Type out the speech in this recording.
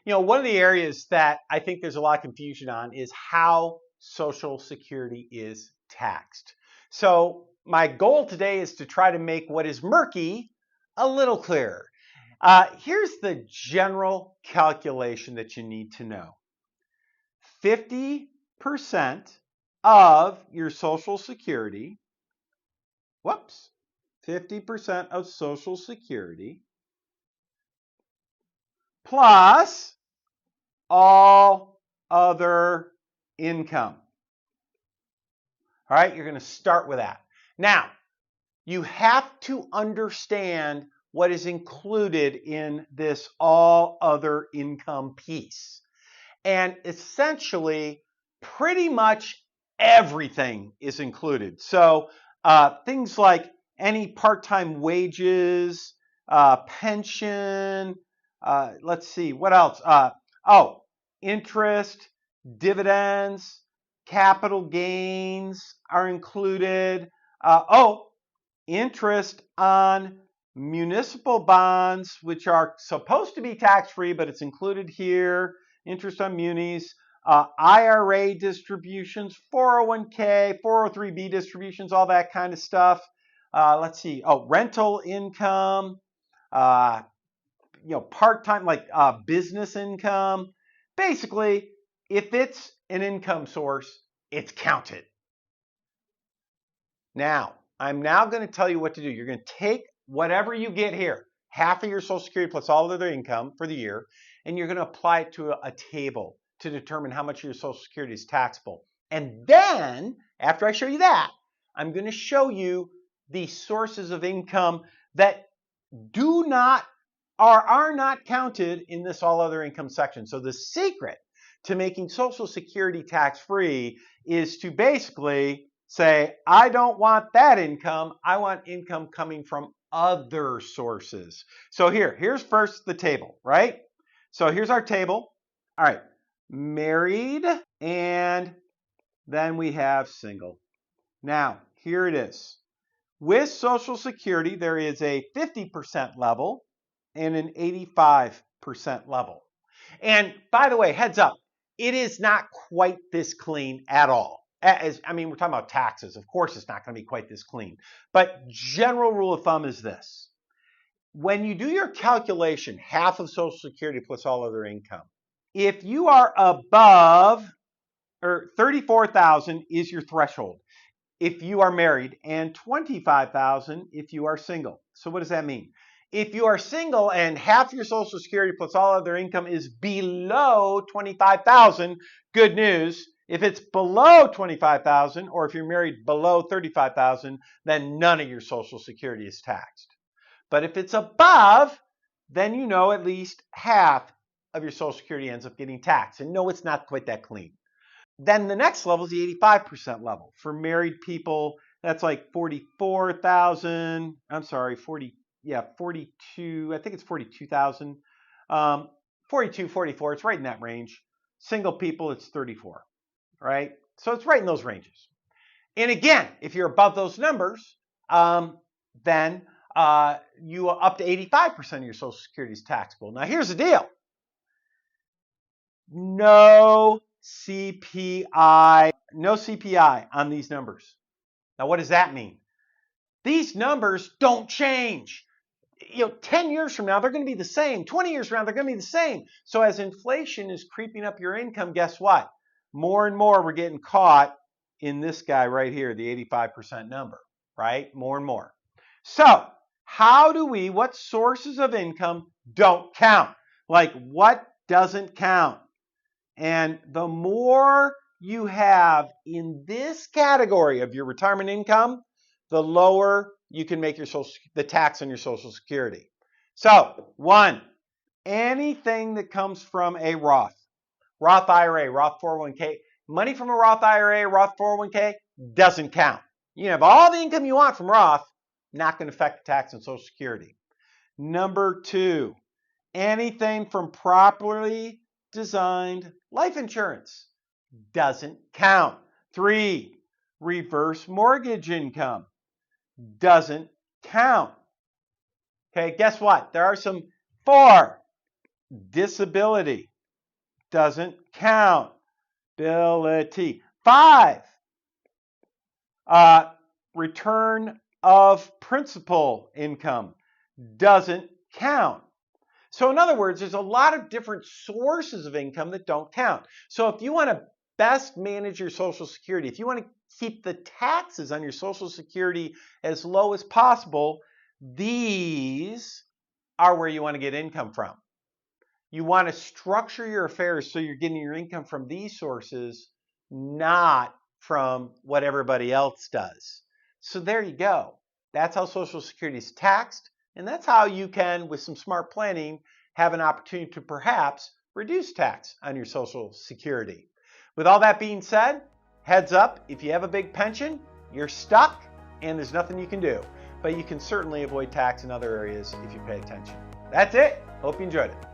One of the areas that I think there's a lot of confusion on is how Social Security is taxed. So my goal today is to try to make what is murky a little clearer. Here's the general calculation that you need to know. 50% of your Social Security, 50% of Social Security plus all other income. All right, you're going to start with that. Now, you have to understand what is included in this all other income piece. And essentially, pretty much everything is included. So things like any part-time wages, pension, let's see, what else? Interest, dividends, capital gains are included. Interest on municipal bonds, which are supposed to be tax-free, but it's included here. Interest on munis, IRA distributions, 401k, 403b distributions, all that kind of stuff. Let's see. Rental income, part-time, like business income. Basically, if it's an income source, it's counted. Now, I'm now going to tell you what to do. You're going to take whatever you get here, half of your Social Security plus all of their income for the year, and you're going to apply it to a table to determine how much of your Social Security is taxable. And then, after I show you that, I'm going to show you the sources of income that do not or are not counted in this all other income section. So the secret to making Social Security tax-free is to basically say, I don't want that income. I want income coming from other sources. So here's first the table, right? So here's our table. All right, married, and then we have single. Now, here it is. With Social Security, there is a 50% level and an 85% level. And by the way, heads up, it is not quite this clean at all. We're talking about taxes. Of course, it's not going to be quite this clean. But general rule of thumb is this. When you do your calculation, half of Social Security plus all other income, if you are above, or 34,000 is your threshold if you are married, and 25,000 if you are single. So what does that mean? If you are single and half your Social Security plus all other income is below 25,000, good news. If it's below 25,000, or if you're married below 35,000, then none of your Social Security is taxed. But if it's above, then you know at least half of your Social Security ends up getting taxed. And no, it's not quite that clean. Then the next level is the 85% level. For married people, that's like 44,000. I'm sorry, 42. I think it's 42,000. 42, 44. It's right in that range. Single people, it's 34. Right? So it's right in those ranges. And again, if you're above those numbers, then you are up to 85% of your Social Security is taxable. Now here's the deal. No CPI on these numbers. Now what does that mean? These numbers don't change. 10 years from now, they're going to be the same. 20 years from now, they're going to be the same. So as inflation is creeping up your income, guess what? More and more we're getting caught in this guy right here, the 85% number, right? More and more. So what sources of income don't count? Like what doesn't count? And the more you have in this category of your retirement income, the lower you can make the tax on your Social Security. So, 1, anything that comes from a Roth IRA, Roth 401k, money from a Roth IRA, Roth 401k doesn't count. You can have all the income you want from Roth, not going to affect the tax on Social Security. Number 2, anything from properly designed life insurance doesn't count. 3, reverse mortgage income doesn't count. Okay, guess what? There are some. 4, disability doesn't count. Ability. 5, return of principal income doesn't count. So in other words, there's a lot of different sources of income that don't count. So if you want to best manage your Social Security, if you want to keep the taxes on your Social Security as low as possible, these are where you want to get income from. You want to structure your affairs so you're getting your income from these sources, not from what everybody else does. So there you go. That's how Social Security is taxed, and that's how you can, with some smart planning, have an opportunity to perhaps reduce tax on your Social Security. With all that being said, heads up, if you have a big pension, you're stuck and there's nothing you can do. But you can certainly avoid tax in other areas if you pay attention. That's it. Hope you enjoyed it.